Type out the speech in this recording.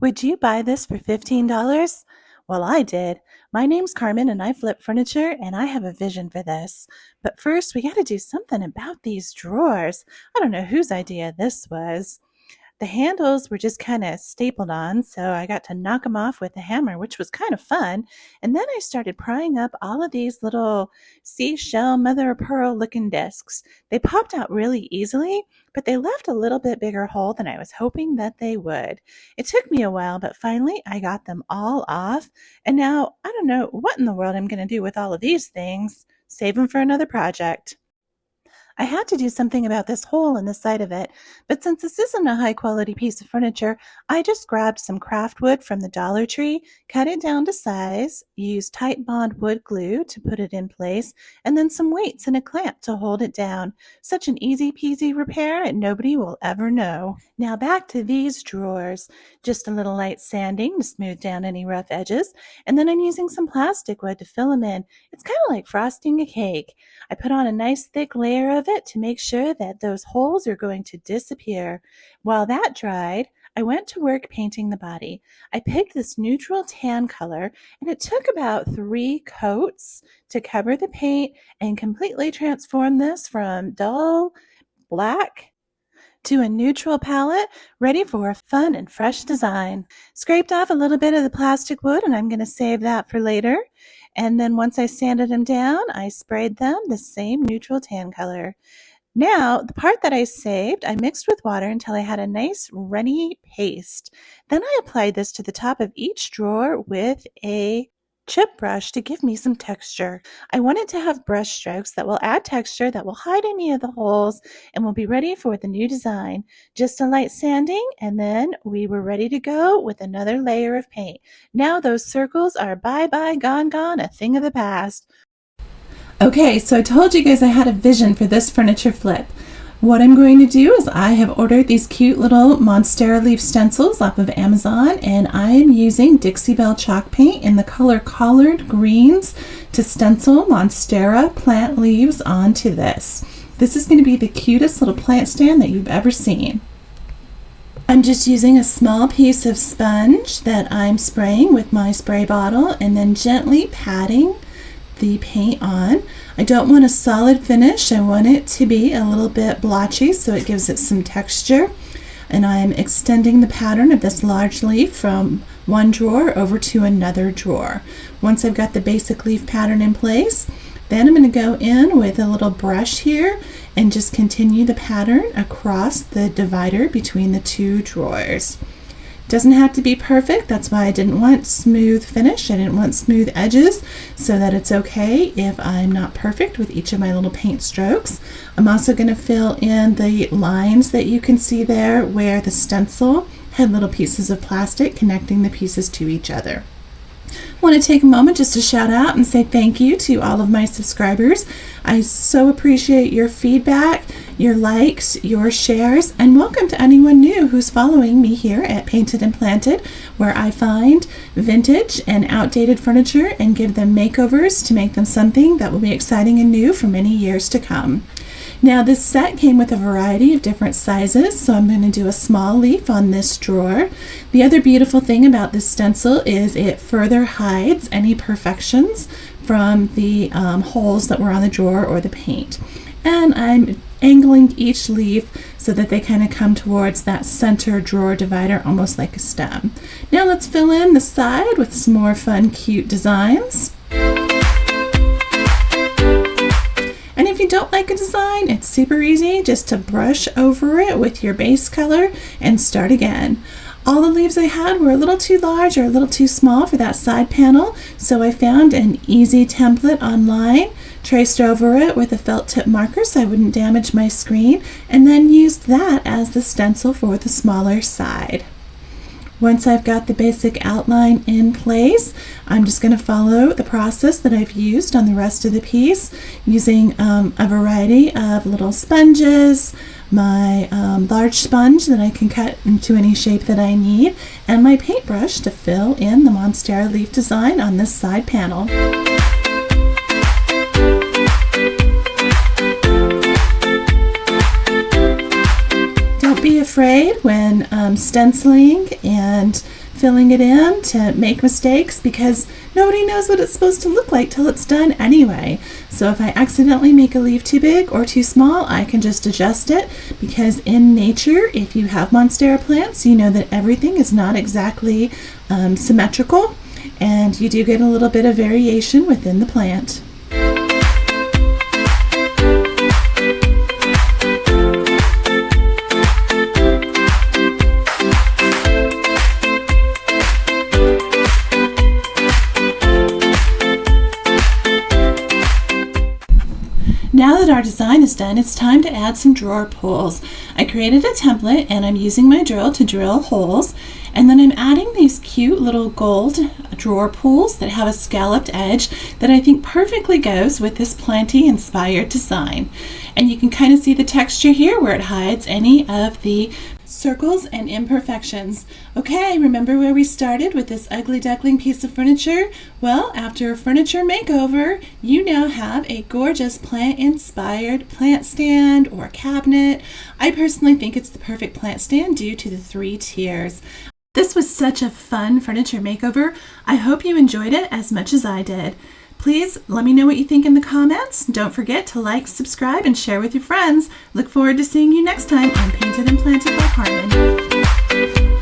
Would you buy this for $15? Well, I did. My name's Carmen and I flip furniture and I have a vision for this. But first, we got to do something about these drawers. I don't know whose idea this was. The handles were just kind of stapled on, so I got to knock them off with a hammer, which was kind of fun. And then I started prying up all of these little seashell mother of pearl looking discs. They popped out really easily, but they left a little bit bigger hole than I was hoping that they would. It took me a while, but finally I got them all off. And now I don't know what in the world I'm going to do with all of these things. Save them for another project. I had to do something about this hole in the side of it, but since this isn't a high-quality piece of furniture, I just grabbed some craft wood from the Dollar Tree, cut it down to size, used Titebond wood glue to put it in place, and then some weights and a clamp to hold it down. Such an easy-peasy repair, and nobody will ever know. Now back to these drawers. Just a little light sanding to smooth down any rough edges, and then I'm using some plastic wood to fill them in. It's kind of like frosting a cake. I put on a nice thick layer of it to make sure that those holes are going to disappear. While that dried, I went to work painting the body. I picked this neutral tan color, and it took about 3 coats to cover the paint and completely transform this from dull black to a neutral palette ready for a fun and fresh design. Scraped off a little bit of the plastic wood, and I'm going to save that for later. And then once I sanded them down, I sprayed them the same neutral tan color. Now, the part that I saved, I mixed with water until I had a nice runny paste. Then I applied this to the top of each drawer with a chip brush to give me some texture. I wanted to have brush strokes that will add texture, that will hide any of the holes, and will be ready for the new design. Just a light sanding, and then we were ready to go with another layer of paint. Now those circles are bye-bye, gone, a thing of the past. Okay, so I told you guys I had a vision for this furniture flip. What I'm going to do is I have ordered these cute little Monstera leaf stencils off of Amazon, and I am using Dixie Belle chalk paint in the color Collard Greens to stencil Monstera plant leaves onto this. This is going to be the cutest little plant stand that you've ever seen. I'm just using a small piece of sponge that I'm spraying with my spray bottle and then gently patting the paint on. I don't want a solid finish. I want it to be a little bit blotchy so it gives it some texture. And I'm extending the pattern of this large leaf from one drawer over to another drawer. Once I've got the basic leaf pattern in place, then I'm going to go in with a little brush here and just continue the pattern across the divider between the 2 drawers. Doesn't have to be perfect. That's why I didn't want smooth finish. I didn't want smooth edges, so that it's okay if I'm not perfect with each of my little paint strokes. I'm also going to fill in the lines that you can see there where the stencil had little pieces of plastic connecting the pieces to each other. I want to take a moment just to shout out and say thank you to all of my subscribers. I so appreciate your feedback, your likes, your shares, and welcome to anyone new who's following me here at Painted and Planted, where I find vintage and outdated furniture and give them makeovers to make them something that will be exciting and new for many years to come. Now this set came with a variety of different sizes, so I'm going to do a small leaf on this drawer. The other beautiful thing about this stencil is it further hides any imperfections from the holes that were on the drawer or the paint. And I'm angling each leaf so that they kind of come towards that center drawer divider, almost like a stem. Now let's fill in the side with some more fun, cute designs. And if you don't like a design, it's super easy just to brush over it with your base color and start again. All the leaves I had were a little too large or a little too small for that side panel, so I found an easy template online, traced over it with a felt tip marker so I wouldn't damage my screen, and then used that as the stencil for the smaller side. Once I've got the basic outline in place, I'm just going to follow the process that I've used on the rest of the piece, using a variety of little sponges, my large sponge that I can cut into any shape that I need, and my paintbrush to fill in the Monstera leaf design on this side panel. Don't be afraid afraid when stenciling and filling it in to make mistakes, because nobody knows what it's supposed to look like till it's done anyway. So if I accidentally make a leaf too big or too small, I can just adjust it, because in nature, if you have monstera plants, you know that everything is not exactly symmetrical, and you do get a little bit of variation within the plant. Now that our design is done, it's time to add some drawer pulls. I created a template and I'm using my drill to drill holes, and then I'm adding these cute little gold drawer pulls that have a scalloped edge that I think perfectly goes with this planty inspired design. And you can kind of see the texture here where it hides any of the circles and imperfections. Okay, remember where we started with this ugly duckling piece of furniture? Well, after a furniture makeover, you now have a gorgeous plant-inspired plant stand or cabinet. I personally think it's the perfect plant stand due to the 3 tiers. This was such a fun furniture makeover. I hope you enjoyed it as much as I did. Please let me know what you think in the comments. Don't forget to like, subscribe, and share with your friends. Look forward to seeing you next time on Painted and Planted by Carmen.